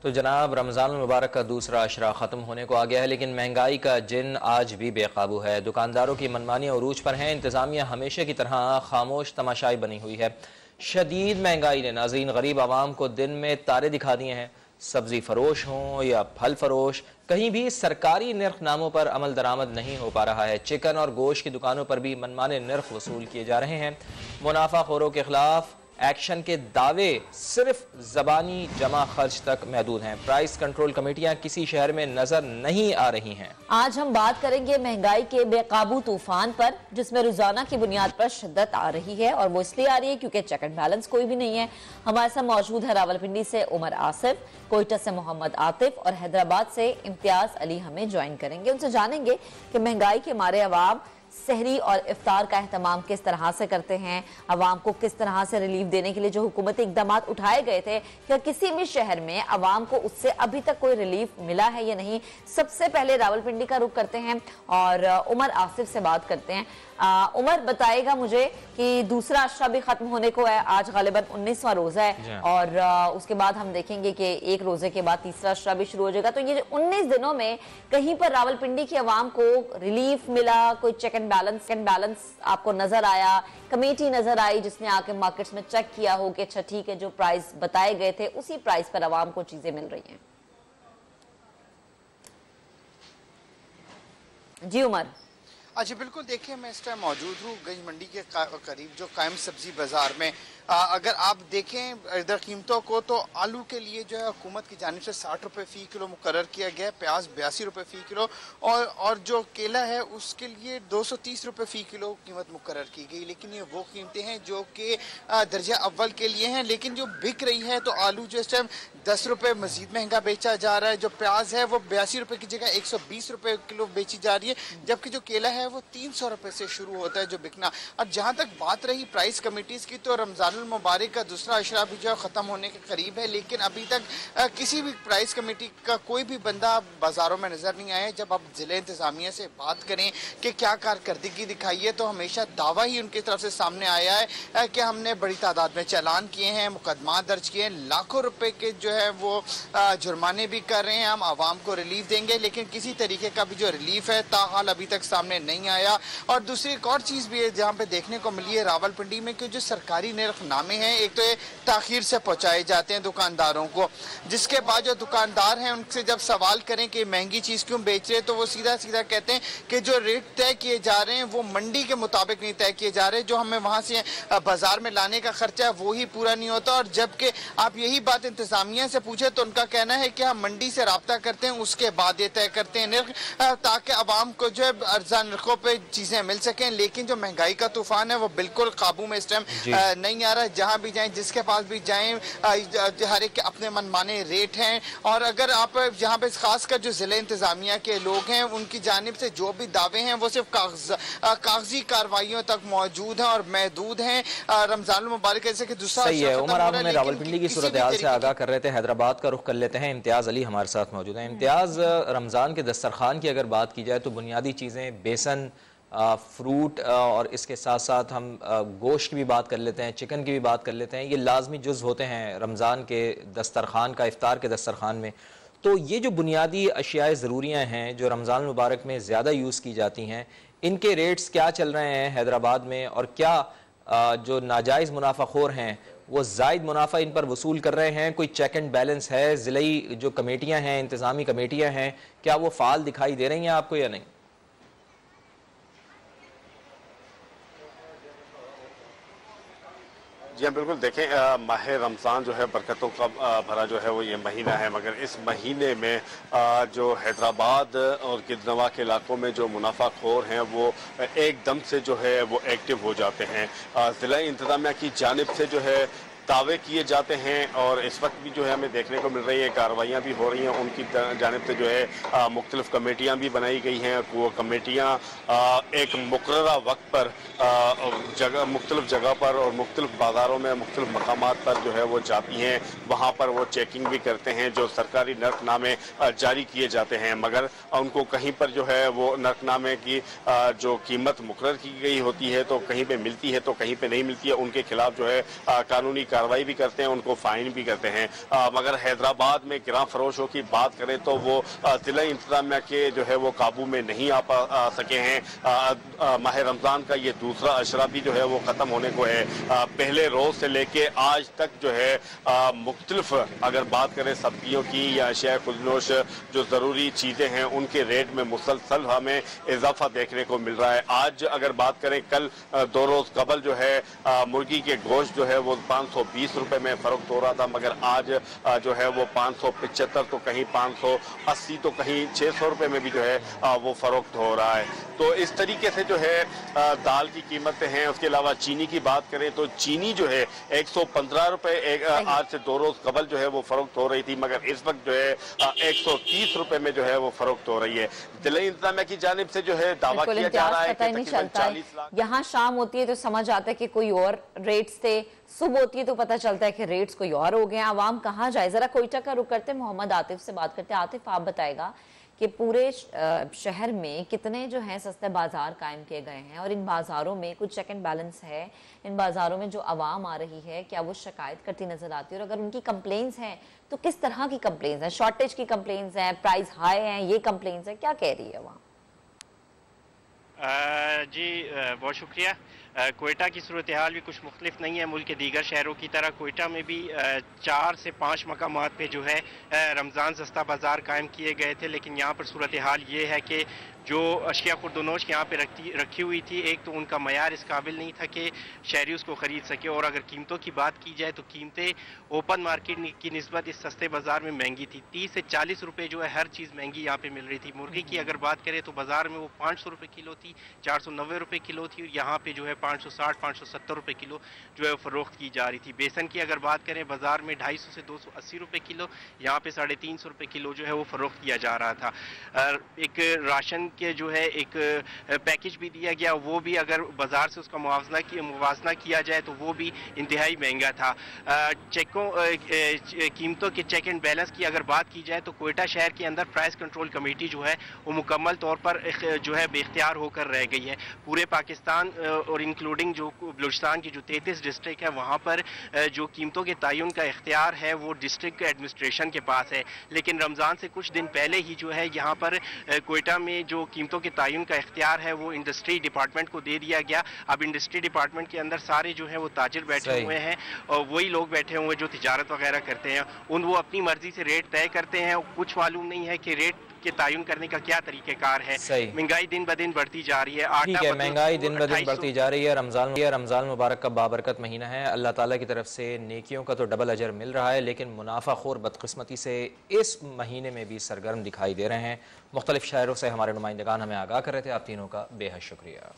तो जनाब रमज़ान मुबारक का दूसरा अशरा ख़त्म होने को आ गया है, लेकिन महंगाई का जिन आज भी बेकाबू है। दुकानदारों की मनमानी अरूज पर है। इंतज़ामिया हमेशा की तरह खामोश तमाशाई बनी हुई है। शदीद महंगाई ने नाज़रीन गरीब आवाम को दिन में तारे दिखा दिए हैं। सब्ज़ी फरोश हों या फल फरोश, कहीं भी सरकारी निर्ख नामों पर अमल दरामद नहीं हो पा रहा है। चिकन और गोश्त की दुकानों पर भी मनमाने निर्ख वसूल किए जा रहे हैं। मुनाफाखोरों के खिलाफ एक्शन के दावे सिर्फ जबानी जमा खर्च तक महदूद हैं। प्राइस कंट्रोल कमेटियां किसी शहर में नजर नहीं आ रही हैं। आज हम बात करेंगे महंगाई के बेकाबू तूफान पर, जिसमें रोजाना की बुनियाद पर शिद्दत आ रही है, और वो इसलिए आ रही है क्योंकि चेक एंड बैलेंस कोई भी नहीं है। हमारे साथ मौजूद है रावलपिंडी से उमर आसिफ, कोयटा से मोहम्मद आतिफ और हैदराबाद से इम्तियाज अली हमें ज्वाइन करेंगे। उनसे जानेंगे कि महंगाई के मारे अवाम सहरी और इफ्तार का एहतमाम किस तरह से करते हैं, अवाम को किस तरह से रिलीफ देने के लिए जो हुकूमती इकदाम उठाए गए थे, क्या किसी भी शहर में अवाम को उससे अभी तक कोई रिलीफ मिला है या नहीं। सबसे पहले रावलपिंडी का रुख करते हैं और उमर आसिफ से बात करते हैं। उमर बताएगा मुझे कि दूसरा अशरा भी खत्म होने को है, आज गालिबन 19वां रोजा है और उसके बाद हम देखेंगे कि एक रोजे के बाद तीसरा अशरा भी शुरू हो जाएगा। तो ये 19 दिनों में कहीं पर रावलपिंडी की आवाम को रिलीफ मिला, कोई चेक एंड बैलेंस आपको नजर आया, कमेटी नजर आई जिसने आके मार्केट्स में चेक किया हो कि अच्छा ठीक है, जो प्राइस बताए गए थे उसी प्राइस पर आवाम को चीजें मिल रही हैं। जी उमर। अच्छा बिल्कुल, देखिए मैं इस टाइम मौजूद हूँ गंज मंडी के करीब जो कायम सब्जी बाजार में। अगर आप देखें इधर कीमतों को, तो आलू के लिए जो है हुकूमत की जानिब से 60 रुपये फ़ी किलो मुकर्रर किया गया है, प्याज 82 रुपये फ़ी किलो और जो केला है उसके लिए 230 रुपये फ़ी किलो कीमत मुकर्रर की गई। लेकिन ये वो कीमतें हैं जो कि दर्जा अव्वल के लिए हैं। लेकिन जो बिक रही है, तो आलू जो इस टाइम 10 रुपये मजीद महंगा बेचा जा रहा है। जो प्याज है वो 82 रुपये की जगह 120 रुपये किलो बेची जा रही है, जबकि जो केला है वो 300 रुपये से शुरू होता है जो बिकना। और जहाँ तक बात रही प्राइस कमेटीज़ की, तो रमज़ान मुबारक का दूसरा अशरा भी जो है ख़त्म होने के करीब है, लेकिन अभी तक किसी भी प्राइस कमेटी का कोई भी बंदा बाज़ारों में नज़र नहीं आया। जब आप ज़िले इंतज़ामिया से बात करें कि क्या कारकर्दगी दिखाई है, तो हमेशा दावा ही उनकी तरफ से सामने आया है कि हमने बड़ी तादाद में चालान किए हैं, मुकदमा दर्ज किए हैं, लाखों रुपए के जो है वो जुर्माने भी कर रहे हैं, हम आवाम को रिलीफ देंगे। लेकिन किसी तरीके का भी जो रिलीफ है ताहाल अभी तक सामने नहीं आया। और दूसरी एक और चीज़ भी है जहाँ पे देखने को मिली है रावलपिंडी में, कि जो सरकारी निर्खनामे हैं एक तो ये ताखीर से पहुंचाए जाते हैं दुकानदारों को, जिसके बाद जो दुकानदार हैं उनसे जब सवाल करें कि महंगी चीज़ क्यों बेच रहे हैं, तो वो सीधा सीधा कहते हैं कि जो रेट तय किए जा रहे हैं वो मंडी के मुताबिक नहीं तय किए जा रहे, जो हमें वहाँ से बाजार में लाने का खर्चा है वो ही पूरा नहीं होता। और जबकि आप यही बात इंतजामिया से पूछे तो उनका कहना है कि हम मंडी से रब्ता करते हैं, उसके बाद ये तय करते हैं निर्ख, ताकि आवाम को जो है अर्जा निर्खों पर चीज़ें मिल सकें। लेकिन जो महंगाई का तूफान है वो बिल्कुल काबू में इस टाइम नहीं आ रहा। जहाँ भी जाएं, जिसके पास भी जाएं, हर एक के अपने मनमाने रेट हैं। और अगर आप यहाँ पे खासकर जो ज़िले इंतज़ामिया के लोग हैं उनकी जानिब से जो भी दावे हैं वो सिर्फ कागजी कार्रवाइयों तक मौजूद हैं और महदूद हैं। रमज़ान मुबारक जैसे कि दूसरा सही है। उमर, आप हमें रावलपिंडी की सूरत हाल से आगाह कर रहे थे। हैदराबाद का रुख कर लेते हैं। इम्तियाज़ अली हमारे साथ मौजूद हैं। इम्तियाज़, रमज़ान के दस्तरखान की अगर बात की जाए तो बुनियादी चीज़ें बेसन, फ्रूट और इसके साथ साथ हम गोश्त की भी बात कर लेते हैं, चिकन की भी बात कर लेते हैं, ये लाजमी जुज़ होते हैं रमज़ान के दस्तरखान का, इफ्तार के दस्तरखान में। तो ये जो बुनियादी अशियाए ज़रूरियाँ हैं जो रमज़ान मुबारक में ज़्यादा यूज़ की जाती हैं, इनके रेट्स क्या चल रहे हैं हैदराबाद में, और क्या जो नाजायज़ मुनाफाखोर हैं वो ज़ायद मुनाफा इन पर वसूल कर रहे हैं? कोई चेक एंड बैलेंस है? ज़िलाई जो कमेटियाँ हैं, इंतज़ामी कमेटियाँ हैं, क्या वो फ़ाल दिखाई दे रही हैं आपको या नहीं? जी हाँ बिल्कुल, देखें माह रमज़ान जो है बरकतों का भरा जो है वो ये महीना है, मगर इस महीने में जो हैदराबाद और गिरनवा के इलाकों में जो मुनाफाखोर हैं वो एकदम से जो है वो एक्टिव हो जाते हैं। ज़िला इंतज़ामिया की जानिब से जो है दावे किए जाते हैं और इस वक्त भी जो है हमें देखने को मिल रही है, कार्रवाइयाँ भी हो रही हैं उनकी जानिब से जो है मुख्तलिफ कमेटियाँ भी बनाई गई हैं। वो कमेटियाँ एक मुकर्ररा वक्त पर मुख्तलिफ जगह पर और मुख्तलिफ बाज़ारों में मुख्तलिफ मकामात पर जो है वो जाती हैं, वहाँ पर वो चेकिंग भी करते हैं। जो सरकारी नर्खनामे जारी किए जाते हैं, मगर उनको कहीं पर जो है वो नर्खनामे की जो कीमत मुकर्रर की गई होती है तो कहीं पर मिलती है तो कहीं पर नहीं मिलती है। उनके खिलाफ जो है कानूनी कार्रवाई भी करते हैं, उनको फाइन भी करते हैं। मगर हैदराबाद में गिरां फरोशों की बात करें तो वो जिला इंतजामिया के जो है वो काबू में नहीं आ सके हैं। माह रमजान का ये दूसरा अशरा भी जो है वो खत्म होने को है। पहले रोज से लेके आज तक जो है मुख्तलिफ अगर बात करें सब्जियों की या अशिया खुलनोश जो जरूरी चीजें हैं उनके रेट में मुसलसल हमें इजाफा देखने को मिल रहा है। आज अगर बात करें, कल 2 रोज कबल जो है मुर्गी के गोश्त जो है वो 520 रुपए में फरोख्त हो रहा था, मगर आज जो है वो 575 तो कहीं 580 तो कहीं 600 रुपए में भी जो है वो फरोख्त हो रहा है। तो इस तरीके से जो है दाल की कीमतें हैं। उसके अलावा चीनी की बात करें तो चीनी जो है 115 रुपए आज से 2 रोज कबल जो है वो फरोख्त हो रही थी, मगर इस वक्त जो है 130 रुपए में जो है वो फरोख्त हो रही है। जिला इंतजामिया की जानिब से जो है दावा किया जा रहा है कि तकरीबन 40 लाख। यहाँ शाम होती है तो समझ आता है कि कोई और रेट्स थे, सुबह होती है तो पता चलता है कि रेट्स कोई और हो गए। आवाम कहाँ जाए? जरा कोयटा का रुख करते, मोहम्मद आतिफ से बात करते हैं। आतिफ, आप बताएगा कि पूरे शहर में कितने जो हैं सस्ते बाजार कायम किए गए हैं और इन बाजारों में कुछ चेक एंड बैलेंस है? इन बाजारों में जो आवाम आ रही है क्या वो शिकायत करती नजर आती है? और अगर उनकी कंप्लेंट्स हैं तो किस तरह की कंप्लेंट्स हैं? शॉर्टेज की कंप्लेंट्स हैं, प्राइस हाई हैं, ये कंप्लेंट्स हैं, क्या कह रही है वहाँ? जी बहुत शुक्रिया। कोयटा की सूरत हाल भी कुछ मुख्तलिफ नहीं है मुल्क के दीगर शहरों की तरह। कोयटा में भी 4 से 5 मकामात पे जो है रमज़ान सस्ता बाज़ार कायम किए गए थे, लेकिन यहाँ पर सूरत हाल ये है कि जो अशिया खुर्दनोश यहाँ पे रखी हुई थी, एक तो उनका मयार इस काबिल नहीं था कि शहरी उसको ख़रीद सके, और अगर कीमतों की बात की जाए तो कीमतें ओपन मार्केट की निस्बत इस सस्ते बाज़ार में महंगी थी। 30 से 40 रुपये जो है हर चीज़ महंगी यहाँ पे मिल रही थी। मुर्गी की अगर बात करें तो बाज़ार में वो 500 रुपये किलो थी, 490 रुपये किलो थी, और यहाँ पे जो है 560-570 रुपये किलो जो है फरोख्त की जा रही थी। बेसन की अगर बात करें बाज़ार में 250 से 280 रुपये किलो, यहाँ पे 350 रुपये किलो जो है वो फरोख्त किया जा रहा था। एक राशन के जो है एक पैकेज भी दिया गया, वो भी अगर बाजार से उसका मुवाजना किया जाए तो वो भी इंतहाई महंगा था। कीमतों के चेक एंड बैलेंस की अगर बात की जाए तो कोयटा शहर के अंदर प्राइस कंट्रोल कमेटी जो है वो मुकम्मल तौर पर जो है बेख्तियार होकर रह गई है। पूरे पाकिस्तान और इंक्लूडिंग जो बलूचिस्तान की जो 33 डिस्ट्रिक्ट है वहाँ पर जो कीमतों के तयन का इख्तियार है वो डिस्ट्रिक्ट एडमिनिस्ट्रेशन के पास है, लेकिन रमज़ान से कुछ दिन पहले ही जो है यहाँ पर कोयटा में जो कीमतों के तयन का इख्तियार है वो इंडस्ट्री डिपार्टमेंट को दे दिया गया। अब इंडस्ट्री डिपार्टमेंट के अंदर सारे जो है वो ताजिर बैठे हुए हैं और वही लोग बैठे हुए जो तिजारत वगैरह करते हैं, वो अपनी मर्जी से रेट तय करते हैं। कुछ मालूम नहीं है कि रेट के तयन करने का क्या तरीक़ेकार है। महंगाई दिन ब दिन बढ़ती जा रही है। ठीक है, महंगाई दिन ब दिन बढ़ती जा रही है। रमज़ान मुबारक का बाबरकत महीना है। अल्लाह ताला की तरफ से नेकियों का तो डबल अजर मिल रहा है, लेकिन मुनाफाखोर बदकिस्मती से इस महीने में भी सरगर्म दिखाई दे रहे हैं। मुख्तलिफ शहरों से हमारे नुमाइंदगान हमें आगाह कर रहे थे। आप तीनों का बेहद शुक्रिया।